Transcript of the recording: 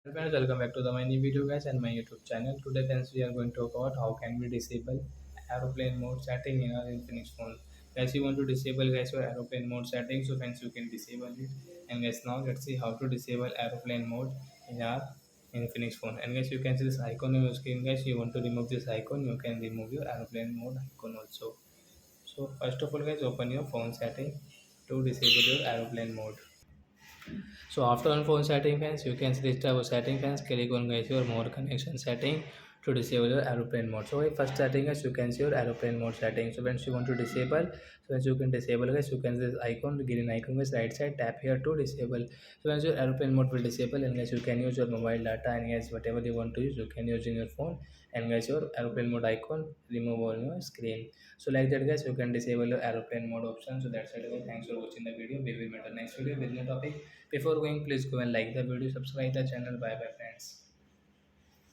Hello friends, welcome back to my new video guys and my YouTube channel. Today friends we are going to talk about how can we disable aeroplane mode setting in our Infinix phone. Guys, you want to disable guys your aeroplane mode setting, so friends you can disable it. And guys, now let's see how to disable aeroplane mode in our Infinix phone. And guys, you can see this icon on your screen. Guys, you want to remove this icon, you can remove your aeroplane mode icon also. So first of all guys, open your phone setting to disable your aeroplane mode. So after on phone setting fans, you can select our setting fans, click on guys your more connection setting to disable your aeroplane mode. So first setting is you can see your aeroplane mode setting. So once you want to disable, so once you can disable guys, you can this icon, green icon guys, right side, tap here to disable. So once your aeroplane mode will disable, and guys you can use your mobile data, and guys whatever you want to use, you can use in your phone, and guys your aeroplane mode icon remove on your screen. So like that guys, you can disable your aeroplane mode option. So that's it guys. Thanks for watching the video. We will meet the next video with new topic. Before going, please go and like the video, subscribe the channel. Bye bye friends.